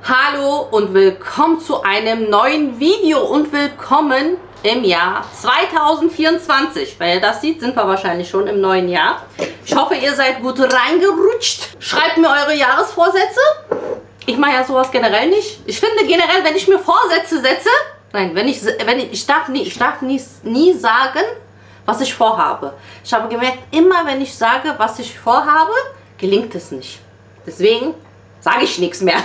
Hallo und willkommen zu einem neuen Video und willkommen im Jahr 2024. Wenn ihr das seht, sind wir wahrscheinlich schon im neuen Jahr. Ich hoffe, ihr seid gut reingerutscht. Schreibt mir eure Jahresvorsätze. Ich mache ja sowas generell nicht. Ich finde generell, wenn ich mir Vorsätze setze, nein, ich darf nie sagen, was ich vorhabe. Ich habe gemerkt, immer wenn ich sage, was ich vorhabe, gelingt es nicht. Deswegen sage ich nichts mehr.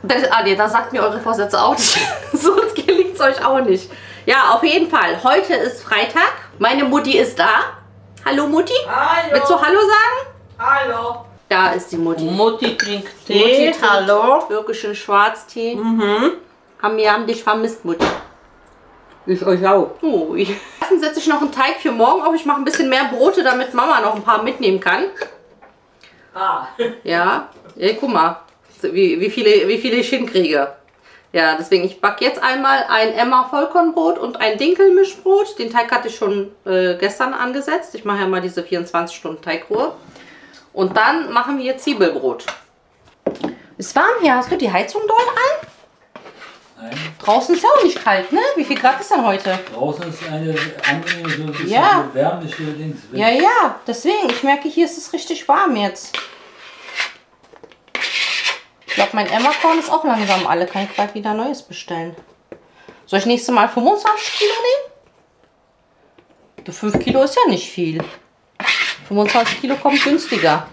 Da sagt mir eure Vorsätze auch nicht. Sonst gelingt es euch auch nicht. Ja, auf jeden Fall. Heute ist Freitag. Meine Mutti ist da. Hallo Mutti. Hallo. Willst du Hallo sagen? Hallo. Da ist die Mutti. Mutti trinkt Tee. Mutti trinkt Hallo. türkischen Schwarztee. Mhm. Wir haben dich vermisst, Mutti. Ich euch auch. Oh, erstens setze ich noch einen Teig für morgen auf. Ich mache ein bisschen mehr Brote, damit Mama noch ein paar mitnehmen kann. Ah. Ja, guck mal, wie viele ich hinkriege. Ja, deswegen, ich backe jetzt einmal ein Emma Vollkornbrot und ein Dinkelmischbrot. Den Teig hatte ich schon gestern angesetzt. Ich mache ja mal diese 24 Stunden Teigruhe. Und dann machen wir Zwiebelbrot. Ist warm hier. Hast du die Heizung doll an? Nein. Draußen ist ja auch nicht kalt, ne? Wie viel Grad ist denn heute? Draußen ist eine angenehme, so ein bisschen Ja. wärmliche Dings. Ja, ja, deswegen. Ich merke, hier ist es richtig warm jetzt. Ich glaube, mein Emmerkorn ist auch langsam alle. Kann ich bald wieder Neues bestellen. Soll ich nächstes Mal 25 Kilo nehmen? Du, 5 Kilo ist ja nicht viel. 25 Kilo kommt günstiger.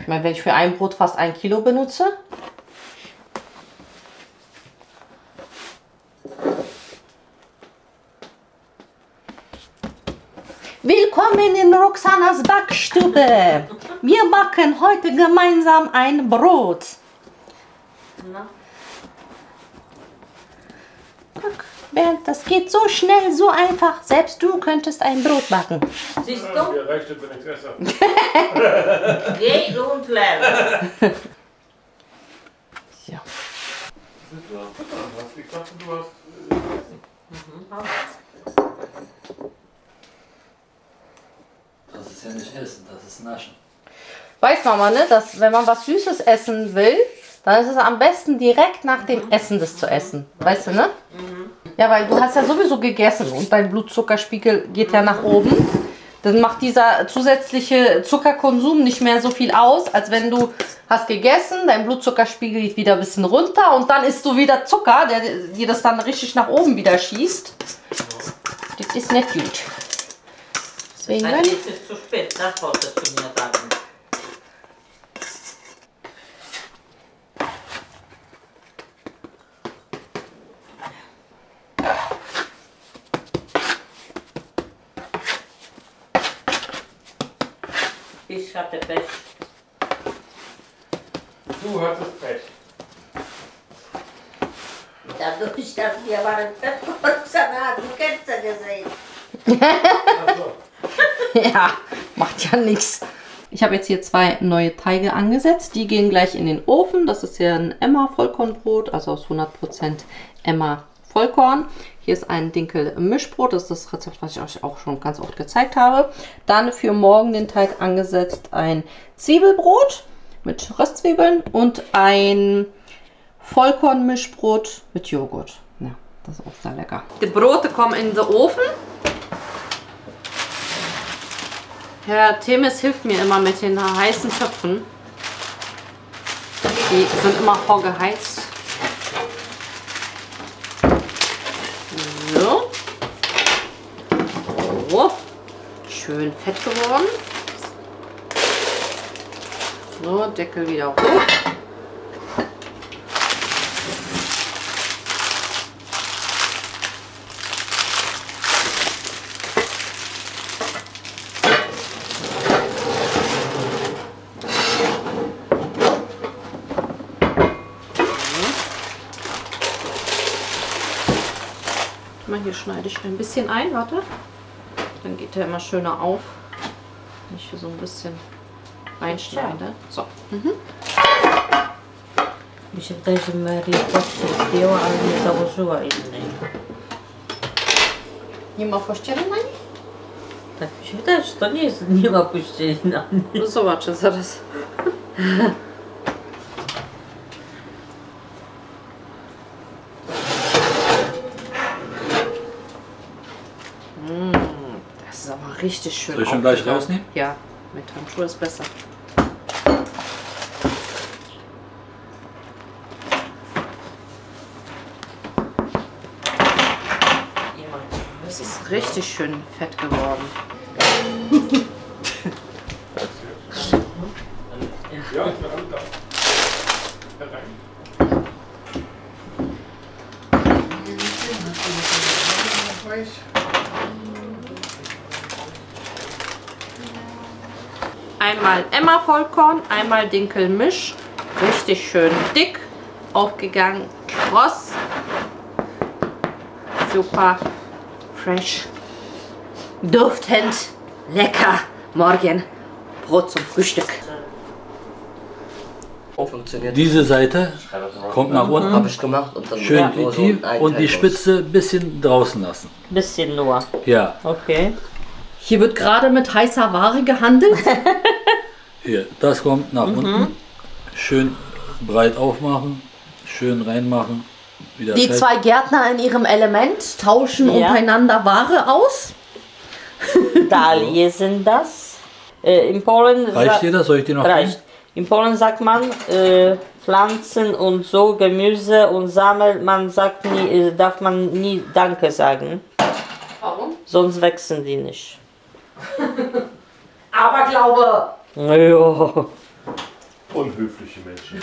Ich meine, wenn ich für ein Brot fast 1 Kilo benutze. Willkommen in Roxanas Backstube. Wir backen heute gemeinsam ein Brot. Na? Guck, Bernd, das geht so schnell, so einfach. Selbst du könntest ein Brot backen. Siehst Ja, du? mir reicht es, wenn ich esse. Geh und lerne. Ja. Du hast Futter, hast geklappt und du hast Das ist ja nicht Essen, das ist Naschen. Weiß Mama, ne, dass wenn man was Süßes essen will, dann ist es am besten direkt nach dem Essen das zu essen. Weißt du, ne? Ja, weil du hast ja sowieso gegessen und dein Blutzuckerspiegel geht ja nach oben. Dann macht dieser zusätzliche Zuckerkonsum nicht mehr so viel aus, als wenn du hast gegessen, dein Blutzuckerspiegel geht wieder ein bisschen runter und dann isst du wieder Zucker, der dir das dann richtig nach oben wieder schießt. Das ist nicht gut. Deswegen, Jetzt ist es zu spät, das wolltest du mir sagen. Ich hatte Pech. du hattest Pech. Dadurch, dass wir waren Roxana, du kennst ja gesehen. Achso. ja, macht ja nichts. Ich habe jetzt hier 2 neue Teige angesetzt. Die gehen gleich in den Ofen. Das ist ja ein Emma Vollkornbrot, also aus 100% Emma Vollkorn. Hier ist ein Dinkel-Mischbrot. Das ist das Rezept, was ich euch auch schon ganz oft gezeigt habe. Dann für morgen den Teig angesetzt ein Zwiebelbrot mit Röstzwiebeln und ein Vollkornmischbrot mit Joghurt. Ja, das ist auch sehr lecker. Die Brote kommen in den Ofen. Herr Themis hilft mir immer mit den heißen Töpfen. Die sind immer vorgeheizt. So. So. Schön fett geworden. So, Deckel wieder hoch. Hier schneide ich ein bisschen ein, warte. Dann geht der immer schöner auf. Wenn ich hier so ein bisschen reinschneide. So. Mi się wydaje, że Mary kości zdjęła, ale nie założyła innej. Nie ma pościelu na nich? Tak mi się wydaje, że to nie jest, nie ma puścieli na mnie. No zobaczę zaraz. richtig schön. Soll ich schon gleich aufgegangen. rausnehmen? Ja, mit Handschuhe ist besser. Das ist richtig schön fett geworden. Ja, ich bin alle da. Herein. Einmal Emma Vollkorn, einmal Dinkelmisch. Richtig schön dick aufgegangen. Kross. Super fresh. Duftend. Lecker. Morgen Brot zum Frühstück. Funktioniert. Diese Seite kommt nach unten. Habe ich gemacht und dann Schön nur so tief ein und die Teil Spitze ein bisschen draußen lassen. Bisschen nur. Ja, Okay. Hier wird gerade mit heißer Ware gehandelt. hier, das kommt nach unten. Schön breit aufmachen, schön reinmachen. Wieder Die fest. zwei Gärtner in ihrem Element tauschen Ja. untereinander Ware aus. Dalie sind das. In Polen Reicht dir das? Soll ich dir noch reicht. In Polen sagt man Pflanzen und so Gemüse und Sammel. Man sagt nie, darf man nie Danke sagen. Warum? Sonst wachsen die nicht. Aber glaube. Ja. Unhöfliche Menschen.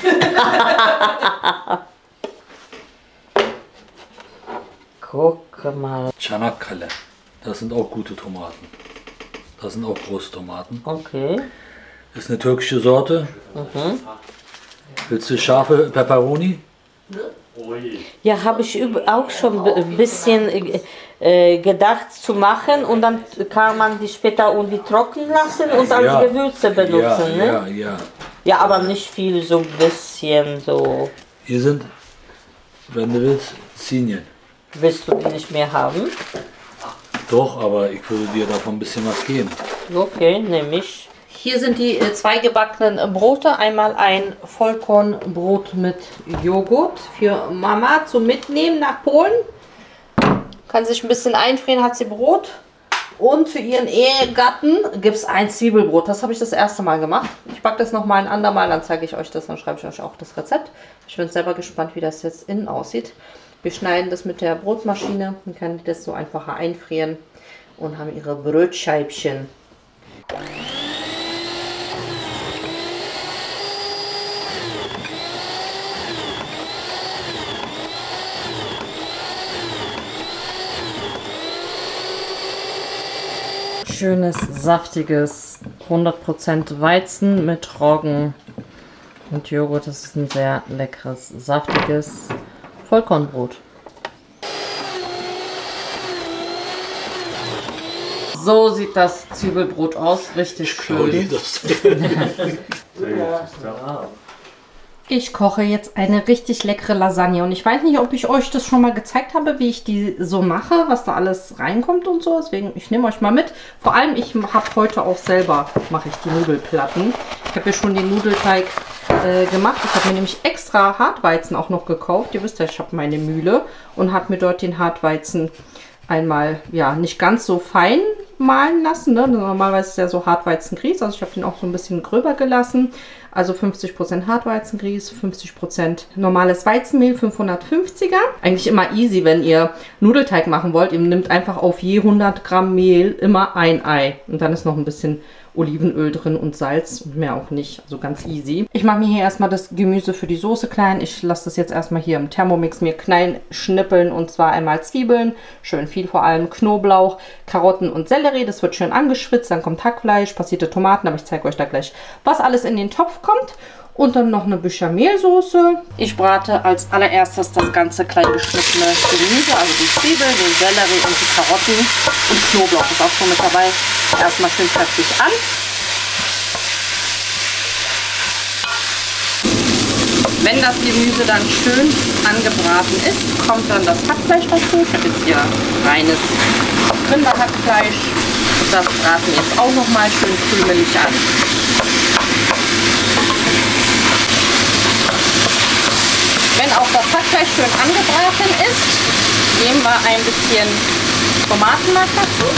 Guck mal. Çanakkale. Das sind auch gute Tomaten. Das sind auch Großtomaten. Okay. Das ist eine türkische Sorte. Willst du scharfe Peperoni? Ja, habe ich auch schon ein bisschen gedacht zu machen und dann kann man die später irgendwie trocknen lassen und als Ja. Gewürze benutzen. Ja, Ne? ja. Ja, aber nicht viel, so ein bisschen so. Hier sind, wenn du willst, Zinien. Willst du die nicht mehr haben? Doch, aber ich würde dir davon ein bisschen was geben. Okay, nehme ich. Hier sind die zwei gebackenen Brote. Einmal ein Vollkornbrot mit Joghurt für Mama zum Mitnehmen nach Polen. Kann sich ein bisschen einfrieren, hat sie Brot. Und für ihren Ehegatten gibt es ein Zwiebelbrot. Das habe ich das erste Mal gemacht. Ich backe das nochmal ein andermal, dann zeige ich euch das, dann schreibe ich euch auch das Rezept. Ich bin selber gespannt, wie das jetzt innen aussieht. Wir schneiden das mit der Brotmaschine, dann kann die das so einfacher einfrieren und haben ihre Brötscheibchen. Schönes, saftiges 100% Weizen mit Roggen und Joghurt. Das ist ein sehr leckeres, saftiges Vollkornbrot. So sieht das Zwiebelbrot aus. Richtig schön. Ich koche jetzt eine richtig leckere Lasagne und ich weiß nicht, ob ich euch das schon mal gezeigt habe, wie ich die so mache, was da alles reinkommt und so. Deswegen, ich nehme euch mal mit. Vor allem, ich habe heute auch selber, mache ich die Nudelplatten. Ich habe ja schon den Nudelteig gemacht. Ich habe mir nämlich extra Hartweizen auch noch gekauft. Ihr wisst ja, ich habe meine Mühle und habe mir dort den Hartweizen einmal, ja, nicht ganz so fein mahlen lassen. Ne? Normalerweise ist ja so Hartweizengrieß, also ich habe den auch so ein bisschen gröber gelassen. Also 50% Hartweizengrieß, 50% normales Weizenmehl, 550er. Eigentlich immer easy, wenn ihr Nudelteig machen wollt. Ihr nehmt einfach auf je 100 Gramm Mehl immer ein Ei. Und dann ist noch ein bisschen Olivenöl drin und Salz, mehr auch nicht, also ganz easy. Ich mache mir hier erstmal das Gemüse für die Soße klein. Ich lasse das jetzt erstmal hier im Thermomix mir klein schnippeln und zwar einmal Zwiebeln, schön viel, vor allem Knoblauch, Karotten und Sellerie. Das wird schön angeschwitzt, dann kommt Hackfleisch, passierte Tomaten, aber ich zeige euch da gleich, was alles in den Topf kommt. Und dann noch eine Bechamelsoße. Ich brate als allererstes das ganze klein geschnittene Gemüse, also die Zwiebeln, den Sellerie und die Karotten und Knoblauch ist auch schon mit dabei. Erstmal schön kräftig an. Wenn das Gemüse dann schön angebraten ist, kommt dann das Hackfleisch dazu. Ich habe jetzt hier reines Rinderhackfleisch. Das braten wir jetzt auch noch mal schön krümelig an. Wenn auch das Hackfleisch schön angebraten ist, geben wir ein bisschen Tomatenmark dazu.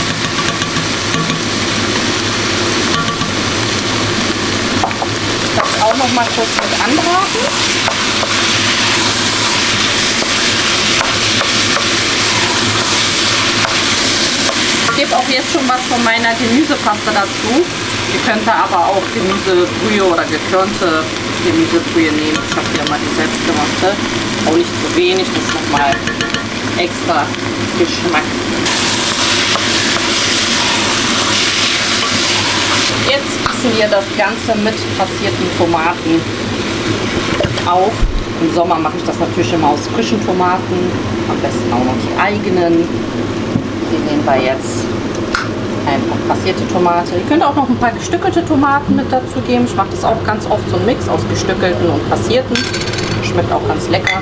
noch mal kurz mit anbraten. Ich gebe auch jetzt schon was von meiner Gemüsepaste dazu. Ihr könnt da aber auch Gemüsebrühe oder gekörnte Gemüsebrühe nehmen. Ich habe hier mal die selbstgemachte. Auch nicht zu wenig, das ist nochmal extra Geschmack. Jetzt gießen wir das Ganze mit passierten Tomaten auf. Im Sommer mache ich das natürlich immer aus frischen Tomaten. Am besten auch noch die eigenen. Die nehmen wir jetzt einfach passierte Tomate. Ihr könnt auch noch ein paar gestückelte Tomaten mit dazu geben. Ich mache das auch ganz oft, so ein Mix aus gestückelten und passierten. Schmeckt auch ganz lecker.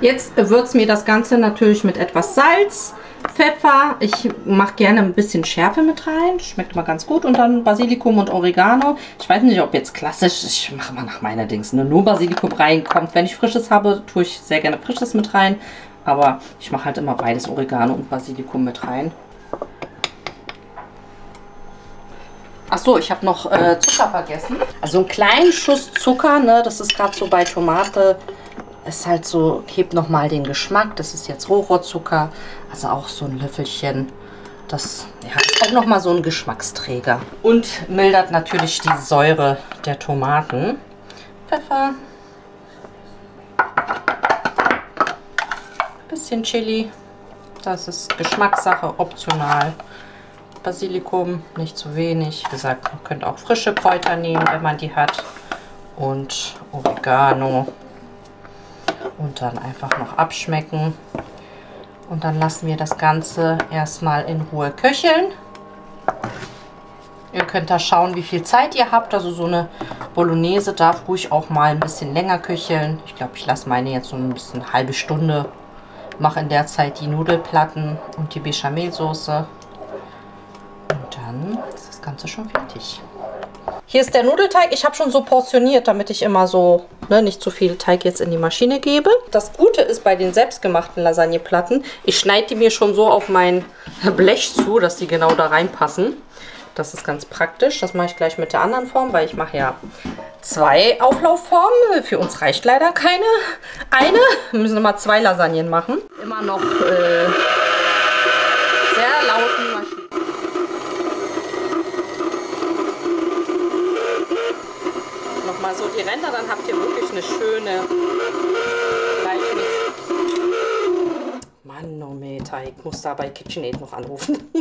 Jetzt würze mir das Ganze natürlich mit etwas Salz, Pfeffer. Ich mache gerne ein bisschen Schärfe mit rein. Schmeckt immer ganz gut. Und dann Basilikum und Oregano. Ich weiß nicht, ob jetzt klassisch, ich mache mal nach meiner Dings, ne, nur Basilikum reinkommt. Wenn ich Frisches habe, tue ich sehr gerne Frisches mit rein. Aber ich mache halt immer beides, Oregano und Basilikum mit rein. Achso, ich habe noch Zucker vergessen. Also einen kleinen Schuss Zucker, ne, das ist gerade so bei Tomate, ist halt so, hebt nochmal den Geschmack. Das ist jetzt Rohrohrzucker, also auch so ein Löffelchen. Das ja, ist auch nochmal so ein Geschmacksträger. Und mildert natürlich die Säure der Tomaten. Pfeffer. Bisschen Chili. Das ist Geschmackssache, optional. Basilikum, nicht zu wenig. Wie gesagt, ihr könnt auch frische Kräuter nehmen, wenn man die hat. Und Oregano. Und dann einfach noch abschmecken. Und dann lassen wir das Ganze erstmal in Ruhe köcheln. Ihr könnt da schauen, wie viel Zeit ihr habt. Also so eine Bolognese darf ruhig auch mal ein bisschen länger köcheln. Ich glaube, ich lasse meine jetzt so ein bisschen eine halbe Stunde. Mache in der Zeit die Nudelplatten und die Bechamelsoße. Und dann ist das Ganze schon fertig. Hier ist der Nudelteig. Ich habe schon so portioniert, damit ich immer so nicht zu viel Teig jetzt in die Maschine gebe. Das Gute ist bei den selbstgemachten Lasagneplatten, ich schneide die mir schon so auf mein Blech zu, dass die genau da reinpassen. Das ist ganz praktisch. Das mache ich gleich mit der anderen Form, weil ich mache ja 2 Auflaufformen. Für uns reicht leider keine eine. Wir müssen immer 2 Lasagnen machen. Immer noch sehr lauten Maschinen. Nochmal so die Ränder, dann habt ihr wirklich eine schöne Manometer, ich muss da bei KitchenAid noch anrufen.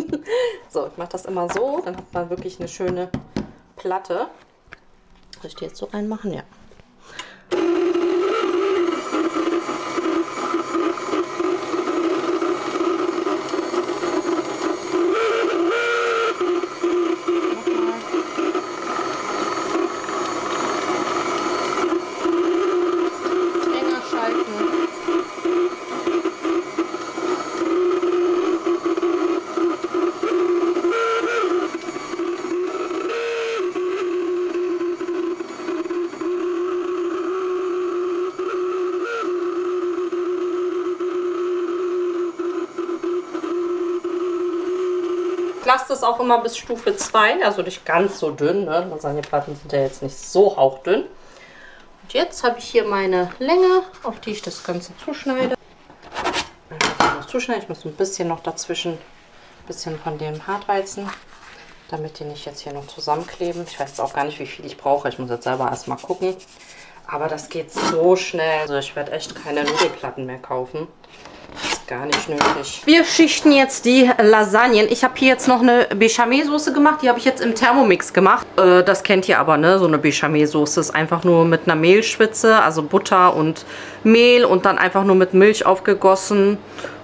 So, ich mache das immer so, dann hat man wirklich eine schöne Platte. Soll ich die jetzt so reinmachen? Ja. Ich lasse das auch immer bis Stufe 2, also nicht ganz so dünn. Ne? Lasagneplatten sind ja jetzt nicht so hauchdünn. Und jetzt habe ich hier meine Länge, auf die ich das Ganze zuschneide. Ich muss ein bisschen noch dazwischen, ein bisschen von dem Hartweizen, damit die nicht jetzt hier noch zusammenkleben. Ich weiß jetzt auch gar nicht, wie viel ich brauche. Ich muss jetzt selber erstmal gucken. Aber das geht so schnell. Also ich werde echt keine Nudelplatten mehr kaufen. Das ist gar nicht nötig. Wir schichten jetzt die Lasagnen. Ich habe hier jetzt noch eine Bechamelsoße gemacht. Die habe ich jetzt im Thermomix gemacht. Das kennt ihr aber, ne? So eine Bechamelsoße ist einfach nur mit einer Mehlschwitze, also Butter und Mehl und dann einfach nur mit Milch aufgegossen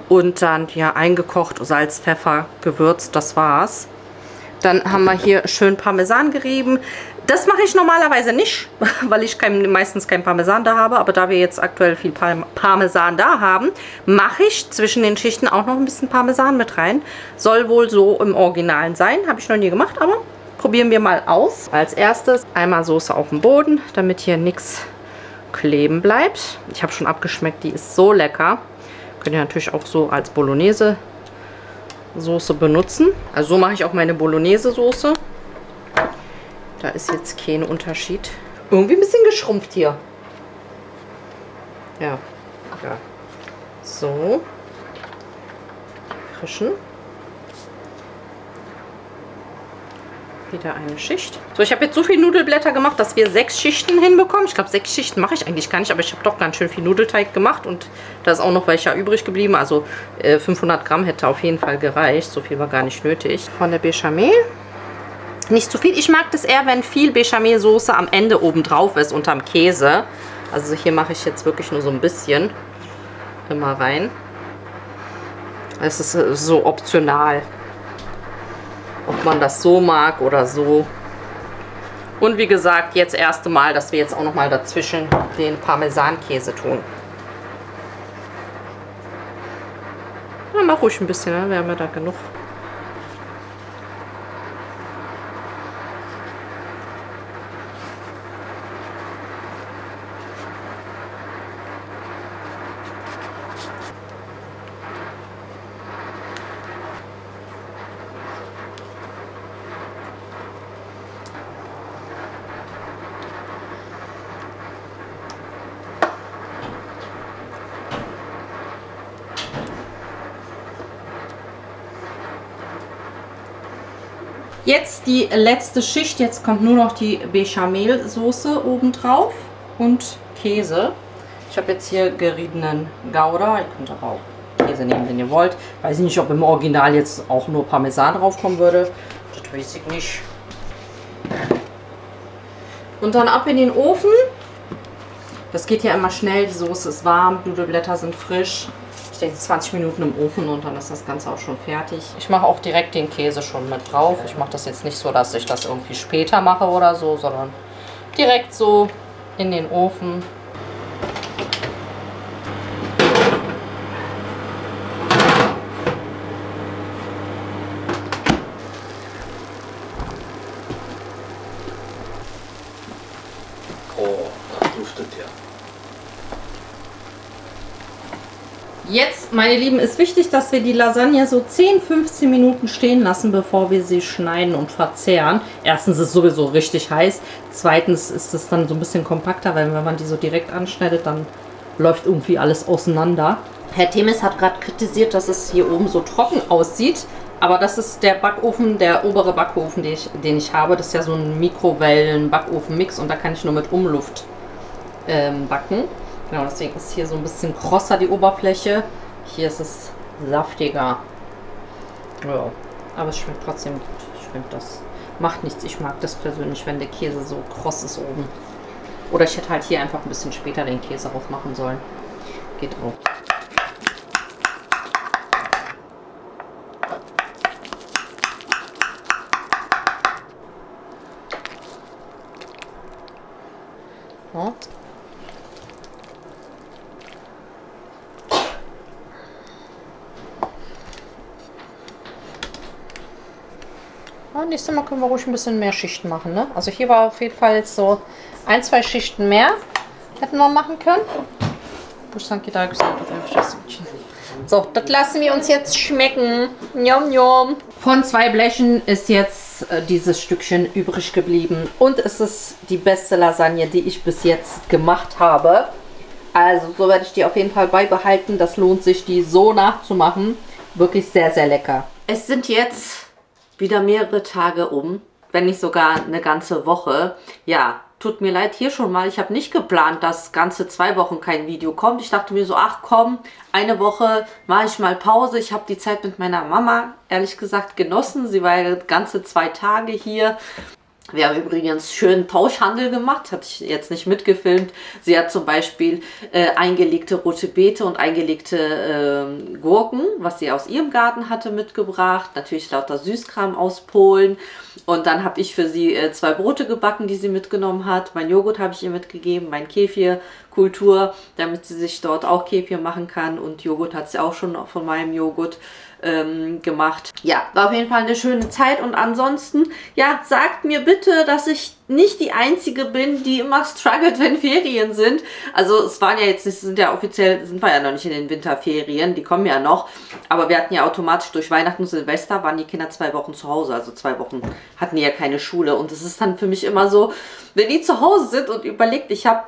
und dann ja eingekocht, Salz, Pfeffer, gewürzt. Das war's. Dann haben wir hier schön Parmesan gerieben. Das mache ich normalerweise nicht, weil ich meistens kein Parmesan da habe. Aber da wir jetzt aktuell viel Parmesan da haben, mache ich zwischen den Schichten auch noch ein bisschen Parmesan mit rein. Soll wohl so im Originalen sein. Habe ich noch nie gemacht, aber probieren wir mal aus. Als erstes einmal Soße auf dem Boden, damit hier nichts kleben bleibt. Ich habe schon abgeschmeckt, die ist so lecker. Könnt ihr natürlich auch so als Bolognese Soße benutzen. Also so mache ich auch meine Bolognese Soße. Da ist jetzt kein Unterschied. Irgendwie ein bisschen geschrumpft hier. Ja. Ja. So. Frischen. Wieder eine Schicht. So, ich habe jetzt so viel Nudelblätter gemacht, dass wir 6 Schichten hinbekommen. Ich glaube, 6 Schichten mache ich eigentlich gar nicht, aber ich habe doch ganz schön viel Nudelteig gemacht und da ist auch noch welcher übrig geblieben. Also 500 Gramm hätte auf jeden Fall gereicht. So viel war gar nicht nötig. Von der Bechamel. Nicht zu viel. Ich mag das eher, wenn viel Bechamelsoße am Ende oben drauf ist, unterm Käse. Also hier mache ich jetzt wirklich nur so ein bisschen immer rein. Es ist so optional, ob man das so mag oder so. Und wie gesagt, jetzt das erste Mal, dass wir jetzt auch noch mal dazwischen den Parmesankäse tun. Ja, mach ruhig ein bisschen, ne? Wir haben ja da genug. Jetzt die letzte Schicht. Jetzt kommt nur noch die Bechamelsoße oben drauf und Käse. Ich habe jetzt hier geriebenen Gouda. Ihr könnt aber auch Käse nehmen, den ihr wollt. Weiß nicht, ob im Original jetzt auch nur Parmesan drauf kommen würde. Das weiß ich nicht. Und dann ab in den Ofen. Das geht ja immer schnell. Die Soße ist warm, Nudelblätter sind frisch. Ich denke 20 Minuten im Ofen und dann ist das Ganze auch schon fertig. Ich mache auch direkt den Käse schon mit drauf. Ich mache das jetzt nicht so, dass ich das irgendwie später mache oder so, sondern direkt so in den Ofen. Oh, das duftet ja. Jetzt, meine Lieben, ist wichtig, dass wir die Lasagne so 10-15 Minuten stehen lassen, bevor wir sie schneiden und verzehren. Erstens ist es sowieso richtig heiß. Zweitens ist es dann so ein bisschen kompakter, weil wenn man die so direkt anschneidet, dann läuft irgendwie alles auseinander. Herr Themis hat gerade kritisiert, dass es hier oben so trocken aussieht. Aber das ist der Backofen, der obere Backofen, den ich habe. Das ist ja so ein Mikrowellen-Backofen-Mix und da kann ich nur mit Umluft backen. Genau, deswegen ist hier so ein bisschen krosser die Oberfläche. Hier ist es saftiger. Ja, aber es schmeckt trotzdem gut. Ich finde, das macht nichts. Ich mag das persönlich, wenn der Käse so kross ist oben. Oder ich hätte halt hier einfach ein bisschen später den Käse drauf machen sollen. Geht auch. Ja. Nächstes Mal können wir ruhig ein bisschen mehr Schichten machen, ne? Also hier war auf jeden Fall jetzt so 1-2 Schichten mehr hätten wir machen können. So, das lassen wir uns jetzt schmecken. Njom, njom. Von 2 Blechen ist jetzt dieses Stückchen übrig geblieben. Und es ist die beste Lasagne, die ich bis jetzt gemacht habe. Also so werde ich die auf jeden Fall beibehalten. Das lohnt sich, die so nachzumachen. Wirklich sehr, sehr lecker. Es sind jetzt wieder mehrere Tage um, wenn nicht sogar eine ganze Woche. Ja, tut mir leid hier schon mal. Ich habe nicht geplant, dass ganze 2 Wochen kein Video kommt. Ich dachte mir so, ach komm, eine Woche mache ich mal Pause. Ich habe die Zeit mit meiner Mama, ehrlich gesagt, genossen. Sie war ja ganze 2 Tage hier. Wir haben übrigens schön Tauschhandel gemacht, hatte ich jetzt nicht mitgefilmt. Sie hat zum Beispiel eingelegte rote Beete und eingelegte Gurken, was sie aus ihrem Garten hatte, mitgebracht. Natürlich lauter Süßkram aus Polen. Und dann habe ich für sie 2 Brote gebacken, die sie mitgenommen hat. Mein Joghurt habe ich ihr mitgegeben, mein Kefir-Kultur, damit sie sich dort auch Kefir machen kann. Und Joghurt hat sie auch schon von meinem Joghurt. gemacht. Ja, war auf jeden Fall eine schöne Zeit und ansonsten, ja, sagt mir bitte, dass ich nicht die Einzige bin, die immer struggelt, wenn Ferien sind. Also es waren ja jetzt, sind wir ja noch nicht in den Winterferien, die kommen ja noch, aber wir hatten ja automatisch durch Weihnachten und Silvester, waren die Kinder 2 Wochen zu Hause, also 2 Wochen hatten die ja keine Schule und es ist dann für mich immer so, wenn die zu Hause sind und überlegt, ich habe,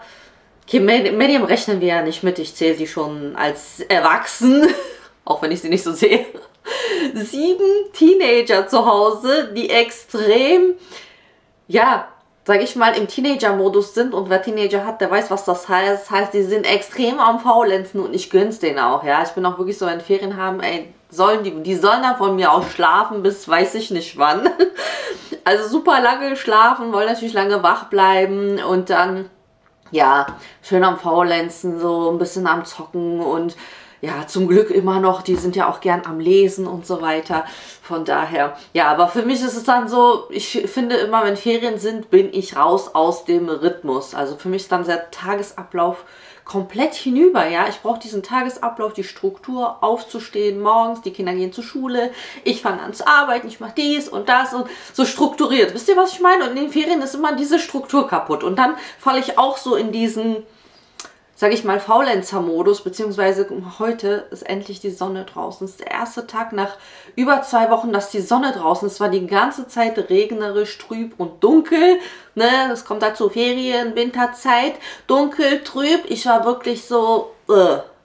okay, Medium rechnen wir ja nicht mit, ich zähle die schon als erwachsen, auch wenn ich sie nicht so sehe. 7 Teenager zu Hause, die extrem, ja, sage ich mal, im Teenager-Modus sind und wer Teenager hat, der weiß, was das heißt. Das heißt, die sind extrem am Faulenzen und ich gönn's denen auch, ja. Ich bin auch wirklich so, wenn Ferien haben, ey, die sollen dann von mir aus schlafen bis weiß ich nicht wann. Also super lange schlafen, wollen natürlich lange wach bleiben und dann, ja, schön am Faulenzen, so ein bisschen am Zocken und ja, zum Glück immer noch, die sind ja auch gern am Lesen und so weiter. Von daher, ja, aber für mich ist es dann so, ich finde immer, wenn Ferien sind, bin ich raus aus dem Rhythmus. Also für mich ist dann der Tagesablauf komplett hinüber, ja. Ich brauche diesen Tagesablauf, die Struktur, aufzustehen morgens, die Kinder gehen zur Schule, ich fange an zu arbeiten, ich mache dies und das und so strukturiert. Wisst ihr, was ich meine? Und in den Ferien ist immer diese Struktur kaputt. Und dann falle ich auch so in diesen, sage ich mal, Faulenzer-Modus, beziehungsweise heute ist endlich die Sonne draußen. Es ist der erste Tag nach über 2 Wochen, dass die Sonne draußen ist. Es war die ganze Zeit regnerisch, trüb und dunkel. Ne? Das kommt dazu Ferien, Winterzeit, dunkel, trüb. Ich war wirklich so,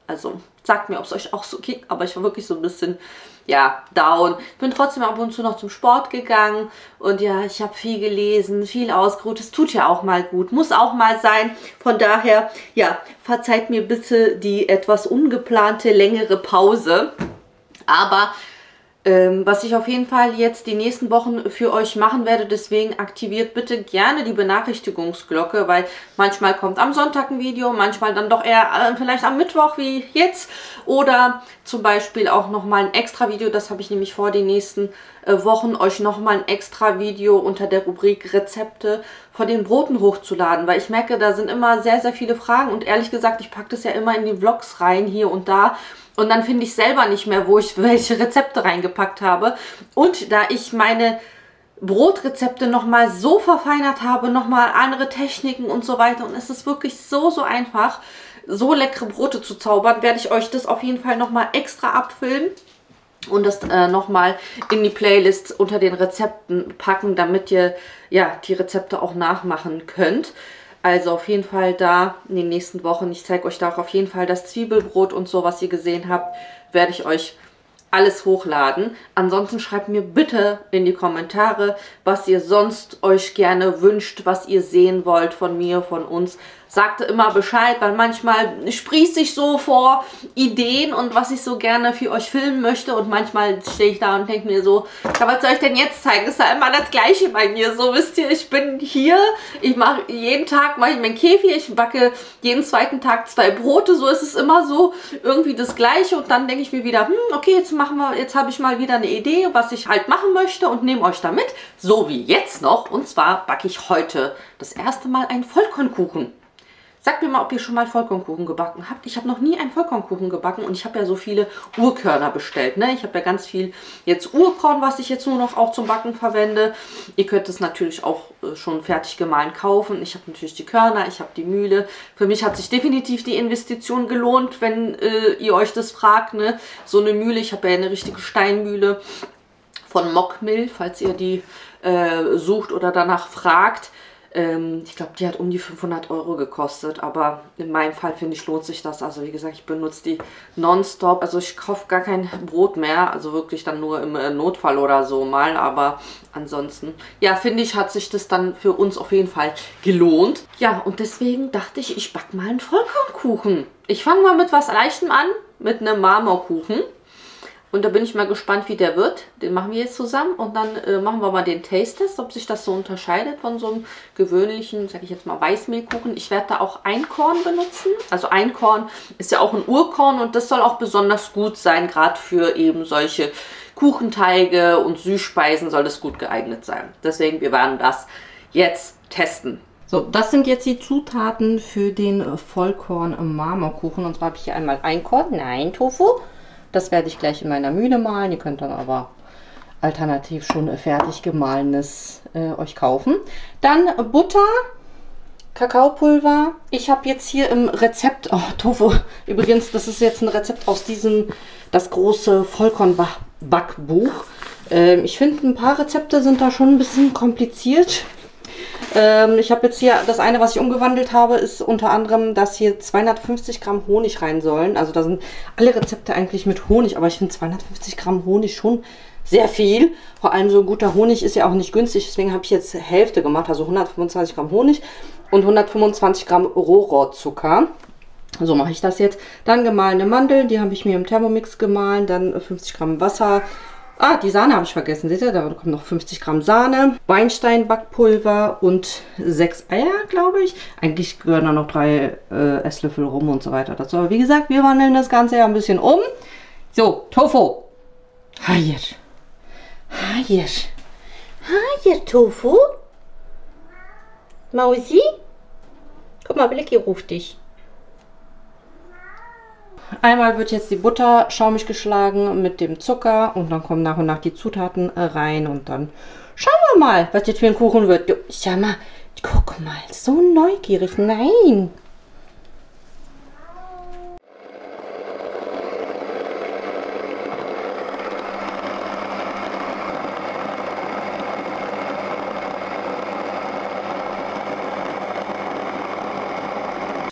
also sagt mir, ob es euch auch so geht, aber ich war wirklich so ein bisschen, ja, down. Bin trotzdem ab und zu noch zum Sport gegangen und ja, ich habe viel gelesen, viel ausgeruht. Es tut ja auch mal gut, muss auch mal sein. Von daher, ja, verzeiht mir bitte die etwas ungeplante längere Pause. Aber was ich auf jeden Fall jetzt die nächsten Wochen für euch machen werde, deswegen aktiviert bitte gerne die Benachrichtigungsglocke, weil manchmal kommt am Sonntag ein Video, manchmal dann doch eher vielleicht am Mittwoch wie jetzt oder zum Beispiel auch nochmal ein extra Video, das habe ich nämlich vor, die nächsten Wochen euch nochmal ein extra Video unter der Rubrik Rezepte von den Broten hochzuladen, weil ich merke, da sind immer sehr, sehr viele Fragen und ehrlich gesagt, ich packe das ja immer in die Vlogs rein, hier und da. Und dann finde ich selber nicht mehr, wo ich welche Rezepte reingepackt habe. Und da ich meine Brotrezepte nochmal so verfeinert habe, nochmal andere Techniken und so weiter. Und es ist wirklich so, so einfach, so leckere Brote zu zaubern, werde ich euch das auf jeden Fall nochmal extra abfilmen. Und das nochmal in die Playlist unter den Rezepten packen, damit ihr ja die Rezepte auch nachmachen könnt. Also auf jeden Fall da in den nächsten Wochen, ich zeige euch da auch auf jeden Fall das Zwiebelbrot und so, was ihr gesehen habt, werde ich euch alles hochladen. Ansonsten schreibt mir bitte in die Kommentare, was ihr sonst euch gerne wünscht, was ihr sehen wollt von mir, von uns. Sagt immer Bescheid, weil manchmal sprieße ich so vor Ideen und was ich so gerne für euch filmen möchte und manchmal stehe ich da und denke mir so, ja, was soll ich denn jetzt zeigen? Das ist ja immer das Gleiche bei mir. So, wisst ihr, ich bin hier, ich mache jeden Tag mache ich meinen Käfig, ich backe jeden zweiten Tag 2 Brote, so ist es immer so irgendwie das Gleiche und dann denke ich mir wieder, okay, jetzt habe ich mal wieder eine Idee, was ich halt machen möchte und nehme euch da mit, so wie jetzt noch, und zwar backe ich heute das erste Mal einen Vollkornkuchen. Sagt mir mal, ob ihr schon mal Vollkornkuchen gebacken habt. Ich habe noch nie einen Vollkornkuchen gebacken und ich habe ja so viele Urkörner bestellt. Ne? Ich habe ja ganz viel jetzt Urkorn, was ich jetzt nur noch auch zum Backen verwende. Ihr könnt es natürlich auch schon fertig gemahlen kaufen. Ich habe natürlich die Körner, ich habe die Mühle. Für mich hat sich definitiv die Investition gelohnt, wenn ihr euch das fragt. Ne? So eine Mühle, ich habe ja eine richtige Steinmühle von Mockmill, falls ihr die sucht oder danach fragt. Ich glaube, die hat um die 500 € gekostet, aber in meinem Fall, finde ich, lohnt sich das. Also wie gesagt, ich benutze die nonstop. Also ich kaufe gar kein Brot mehr, also wirklich dann nur im Notfall oder so mal. Aber ansonsten, ja, finde ich, hat sich das dann für uns auf jeden Fall gelohnt. Ja, und deswegen dachte ich, ich backe mal einen Vollkornkuchen. Ich fange mal mit was Leichtem an, mit einem Marmorkuchen. Und da bin ich mal gespannt, wie der wird. Den machen wir jetzt zusammen und dann machen wir mal den Taste-Test, ob sich das so unterscheidet von so einem gewöhnlichen, sage ich jetzt mal, Weißmehlkuchen. Ich werde da auch Einkorn benutzen. Also Einkorn ist ja auch ein Urkorn und das soll auch besonders gut sein, gerade für eben solche Kuchenteige und Süßspeisen soll das gut geeignet sein. Deswegen, wir werden das jetzt testen. So, das sind jetzt die Zutaten für den Vollkorn-Marmorkuchen. Und zwar habe ich hier einmal Einkorn, nein, Tofu. Das werde ich gleich in meiner Mühle mahlen. Ihr könnt dann aber alternativ schon fertig gemahlenes euch kaufen. Dann Butter, Kakaopulver. Ich habe jetzt hier im Rezept, oh Tofu, übrigens, das ist jetzt ein Rezept aus diesem, das große Vollkornbackbuch. Ich finde, ein paar Rezepte sind da schon ein bisschen kompliziert. Ich habe jetzt hier, das eine, was ich umgewandelt habe, ist unter anderem, dass hier 250 Gramm Honig rein sollen. Also da sind alle Rezepte eigentlich mit Honig, aber ich finde 250 Gramm Honig schon sehr viel. Vor allem so guter Honig ist ja auch nicht günstig, deswegen habe ich jetzt Hälfte gemacht, also 125 Gramm Honig und 125 Gramm Rohrohrzucker. So mache ich das jetzt. Dann gemahlene Mandeln, die habe ich mir im Thermomix gemahlen, dann 50 Gramm Wasser. Ah, die Sahne habe ich vergessen, seht ihr, da kommt noch 50 Gramm Sahne, Weinstein-Backpulver und 6 Eier, glaube ich. Eigentlich gehören da noch 3 Esslöffel rum und so weiter dazu. Aber wie gesagt, wir wandeln das Ganze ja ein bisschen um. So, Tofu. Hier. Hier, Tofu. Mausi. Guck mal, Blicky ruft dich. Einmal wird jetzt die Butter schaumig geschlagen mit dem Zucker und dann kommen nach und nach die Zutaten rein und dann schauen wir mal, was jetzt für ein Kuchen wird. Du, schau mal, guck mal, so neugierig. Nein.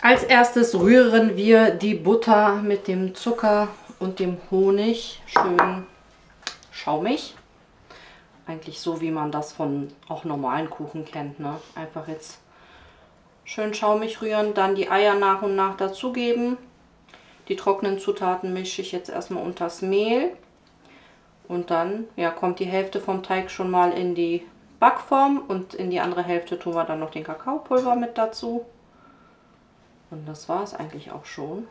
Als erstes rühren wir die Butter mit dem Zucker und dem Honig schön schaumig. Eigentlich so, wie man das von auch normalen Kuchen kennt, ne? Einfach jetzt schön schaumig rühren, dann die Eier nach und nach dazugeben. Die trockenen Zutaten mische ich jetzt erstmal unters Mehl. Und dann ja, kommt die Hälfte vom Teig schon mal in die Backform und in die andere Hälfte tun wir dann noch den Kakaopulver mit dazu. Und das war es eigentlich auch schon.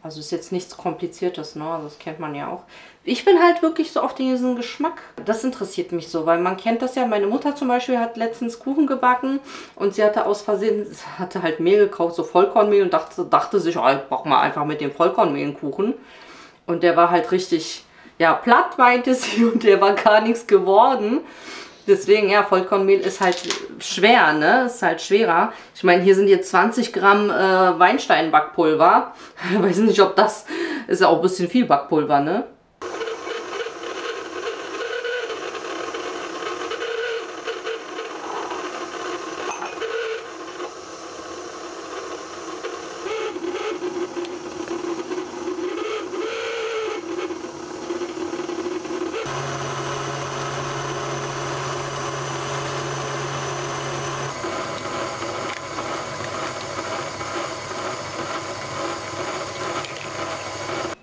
Also ist jetzt nichts Kompliziertes, ne? Also das kennt man ja auch. Ich bin halt wirklich so auf diesen Geschmack. Das interessiert mich so, weil man kennt das ja. Meine Mutter zum Beispiel hat letztens Kuchen gebacken und sie hatte aus Versehen, hatte halt Mehl gekauft, so Vollkornmehl und dachte sich, oh, ich brauche mal einfach mit dem Vollkornmehl einen Kuchen. Und der war halt richtig, ja, platt, meinte sie, und der war gar nichts geworden. Deswegen, ja, Vollkornmehl ist halt schwer, ne? Ist halt schwerer. Ich meine, hier sind jetzt 20 Gramm Weinstein-Backpulver. Ich weiß nicht, ob das... Ist ja auch ein bisschen viel Backpulver, ne?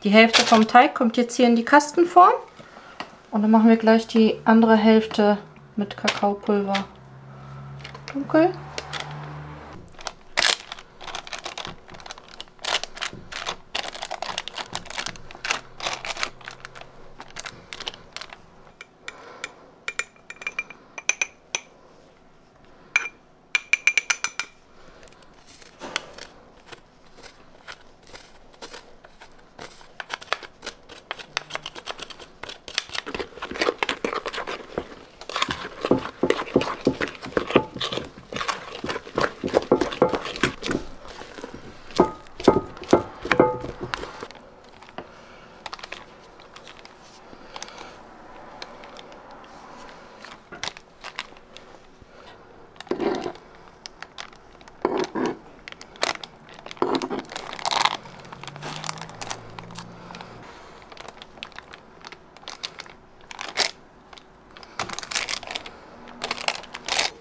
Die Hälfte vom Teig kommt jetzt hier in die Kastenform. Und dann machen wir gleich die andere Hälfte mit Kakaopulver dunkel.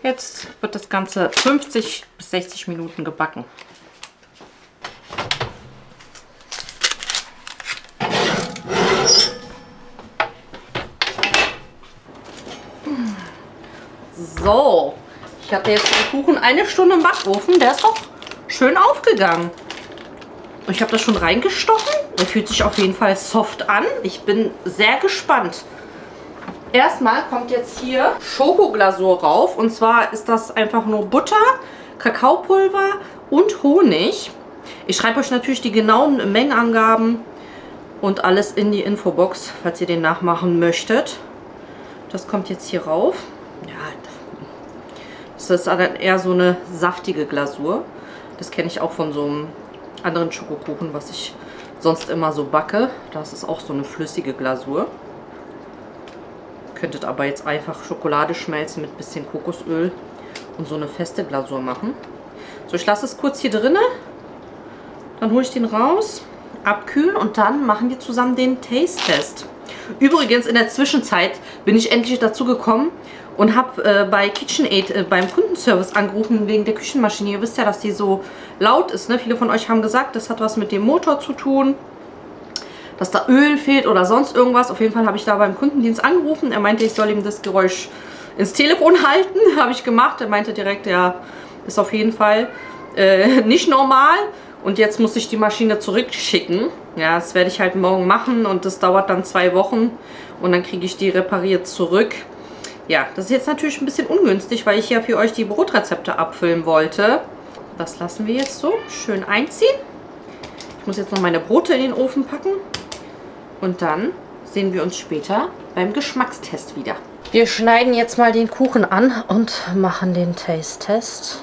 Jetzt wird das Ganze 50 bis 60 Minuten gebacken. So, ich hatte jetzt den Kuchen 1 Stunde im Backofen. Der ist auch schön aufgegangen. Ich habe das schon reingestochen. Der fühlt sich auf jeden Fall soft an. Ich bin sehr gespannt. Erstmal kommt jetzt hier Schokoglasur rauf. Und zwar ist das einfach nur Butter, Kakaopulver und Honig. Ich schreibe euch natürlich die genauen Mengenangaben Und alles in die Infobox, falls ihr den nachmachen möchtet. Das kommt jetzt hier rauf. Ja, das ist dann eher so eine saftige Glasur. Das kenne ich auch von so einem anderen Schokokuchen, was ich sonst immer so backe. Das ist auch so eine flüssige Glasur. Könntet aber jetzt einfach Schokolade schmelzen mit ein bisschen Kokosöl und so eine feste Glasur machen. So, ich lasse es kurz hier drinne. Dann hole ich den raus, abkühlen und dann machen wir zusammen den Taste-Test. Übrigens, in der Zwischenzeit bin ich endlich dazu gekommen und habe bei KitchenAid beim Kundenservice angerufen wegen der Küchenmaschine. Ihr wisst ja, dass die so laut ist, ne? Viele von euch haben gesagt, das hat was mit dem Motor zu tun, dass da Öl fehlt oder sonst irgendwas. Auf jeden Fall habe ich da beim Kundendienst angerufen. Er meinte, ich soll ihm das Geräusch ins Telefon halten. Habe ich gemacht. Er meinte direkt, ja, ist auf jeden Fall nicht normal. Und jetzt muss ich die Maschine zurückschicken. Ja, das werde ich halt morgen machen und das dauert dann 2 Wochen. Und dann kriege ich die repariert zurück. Ja, das ist jetzt natürlich ein bisschen ungünstig, weil ich ja für euch die Brotrezepte abfüllen wollte. Das lassen wir jetzt so schön einziehen. Ich muss jetzt noch meine Brote in den Ofen packen. Und dann sehen wir uns später beim Geschmackstest wieder. Wir schneiden jetzt mal den Kuchen an und machen den Taste-Test.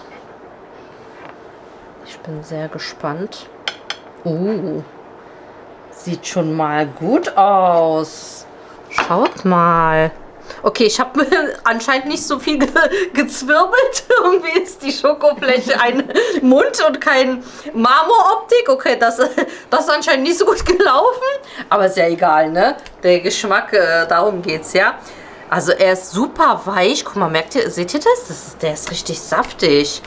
Ich bin sehr gespannt. Sieht schon mal gut aus. Schaut mal. Okay, ich habe anscheinend nicht so viel gezwirbelt. Irgendwie ist die Schokofläche ein Mund und kein Marmoroptik. Okay, das ist anscheinend nicht so gut gelaufen. Aber ist ja egal, ne? Der Geschmack, darum geht's ja. Also er ist super weich. Guck mal, merkt ihr, seht ihr das? Der ist richtig saftig.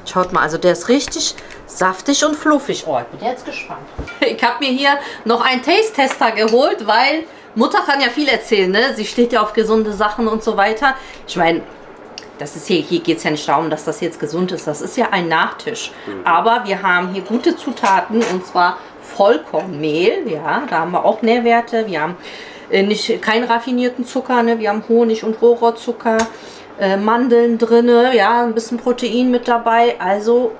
Schaut mal, also der ist richtig saftig und fluffig. Oh, ich bin jetzt gespannt. Ich habe mir hier noch einen Taste-Tester geholt, weil Mutter kann ja viel erzählen, ne? Sie steht ja auf gesunde Sachen und so weiter. Ich meine, das ist hier geht es ja nicht darum, dass das jetzt gesund ist. Das ist ja ein Nachtisch. Aber wir haben hier gute Zutaten und zwar Vollkornmehl. Ja, da haben wir auch Nährwerte. Wir haben keinen raffinierten Zucker, ne? Wir haben Honig und Rohrzucker, Mandeln drin, ja, ein bisschen Protein mit dabei. Also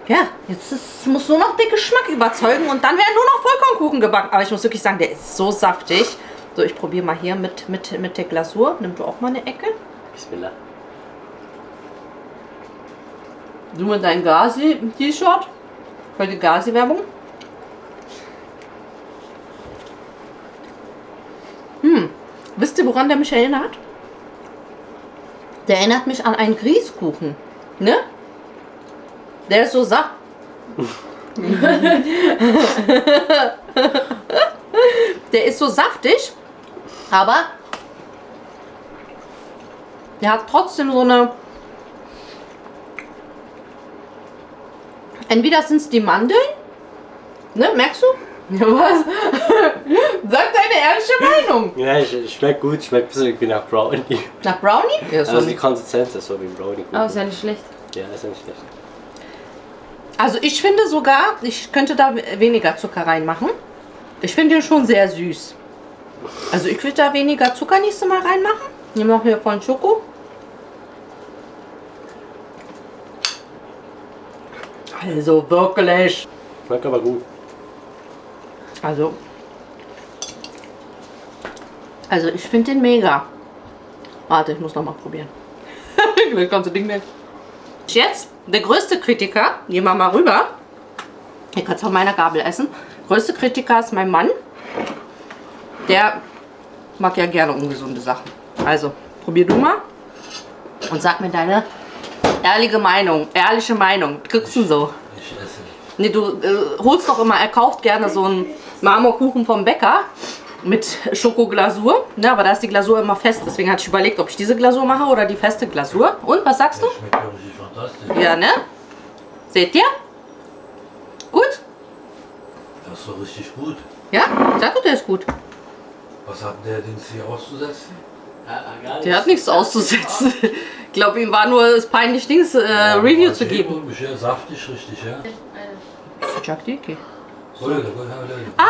ja, jetzt muss nur noch der Geschmack überzeugen und dann werden nur noch Vollkornkuchen gebacken. Aber ich muss wirklich sagen, der ist so saftig. So, ich probiere mal hier mit der Glasur. Nimm du auch mal eine Ecke. Bismillah. Du mit deinem Gazi-T-Shirt. Für die Gazi-Werbung. Wisst ihr, woran der mich erinnert? Der erinnert mich an einen Grießkuchen. Ne? Der ist so saft. Der ist so saftig, aber der hat trotzdem so eine... Entweder sind es die Mandeln, ne, merkst du? Was? Sag deine ehrliche Meinung. Ja, schmeckt gut, schmeckt ein bisschen wie nach Brownie. Nach Brownie? Ja, so also die Konsistenz ist so wie Brownie. Oh, ist ja nicht schlecht. Ja, ist ja nicht schlecht. Also ich finde sogar, ich könnte da weniger Zucker reinmachen. Ich finde den schon sehr süß. Also ich würde da weniger Zucker nächstes Mal reinmachen. Nehmen wir auch hier von Schoko. Also wirklich. Schmeckt aber gut. Also ich finde den mega. Warte, ich muss noch mal probieren. Vielleicht kannst du Ding nicht. Jetzt der größte Kritiker. Gehen wir mal rüber. Ihr könnt es auf meiner Gabel essen. Größte Kritiker ist mein Mann. Der mag ja gerne ungesunde Sachen. Also probier du mal und sag mir deine ehrliche Meinung. Ehrliche Meinung. Kriegst du so? Ich esse. Nee, du holst doch immer, er kauft gerne so einen Marmorkuchen vom Bäcker mit Schokoglasur. Ja, aber da ist die Glasur immer fest. Deswegen hatte ich überlegt, ob ich diese Glasur mache oder die feste Glasur. Und, was sagst du? Das schmeckt ja richtig fantastisch. Ja, ne? Seht ihr? Gut? Das ist doch richtig gut. Ja? Sag du, der ist gut. Was hat der Dings hier auszusetzen? Der hat nichts auszusetzen. Ich glaube, ihm war nur es peinlich, Dings Review zu geben. Ja, saftig, richtig, ja? Ah,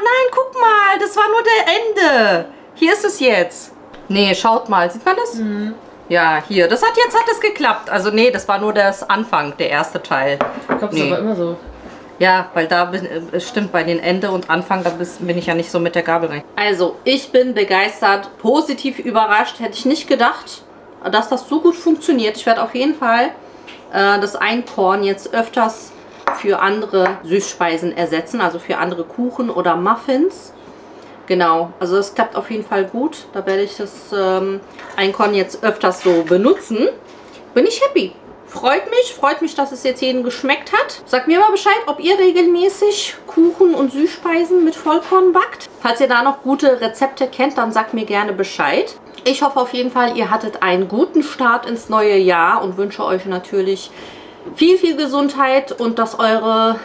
nein, guck mal, das war nur der Ende. Hier ist es jetzt. Nee, schaut mal, sieht man das? Mhm. Ja, hier, das hat geklappt. Also nee, das war nur das Anfang, der erste Teil. Ich glaube, es ist aber immer so. Ja, weil da stimmt bei den Ende und Anfang, da bin ich ja nicht so mit der Gabel rein. Also, ich bin begeistert, positiv überrascht. Hätte ich nicht gedacht, dass das so gut funktioniert. Ich werde auf jeden Fall das Einkorn jetzt öfters für andere Süßspeisen ersetzen, also für andere Kuchen oder Muffins. Genau, also das klappt auf jeden Fall gut. Da werde ich das Einkorn jetzt öfters so benutzen. Bin ich happy. Freut mich, dass es jetzt jedem geschmeckt hat. Sagt mir mal Bescheid, ob ihr regelmäßig Kuchen und Süßspeisen mit Vollkorn backt. Falls ihr da noch gute Rezepte kennt, dann sagt mir gerne Bescheid. Ich hoffe auf jeden Fall, ihr hattet einen guten Start ins neue Jahr und wünsche euch natürlich viel, viel Gesundheit und dass eure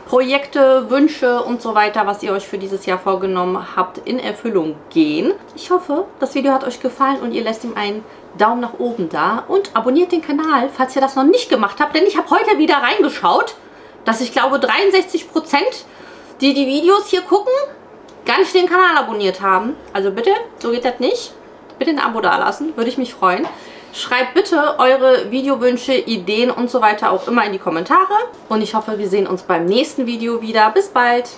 Projekte, Wünsche und so weiter, was ihr euch für dieses Jahr vorgenommen habt, in Erfüllung gehen. Ich hoffe, das Video hat euch gefallen und ihr lasst ihm einen Daumen nach oben da und abonniert den Kanal, falls ihr das noch nicht gemacht habt, denn ich habe heute wieder reingeschaut, dass ich glaube 63%, die die Videos hier gucken, gar nicht den Kanal abonniert haben. Also bitte, so geht das nicht. Bitte ein Abo dalassen, würde ich mich freuen. Schreibt bitte eure Videowünsche, Ideen und so weiter auch immer in die Kommentare. Und ich hoffe, wir sehen uns beim nächsten Video wieder. Bis bald!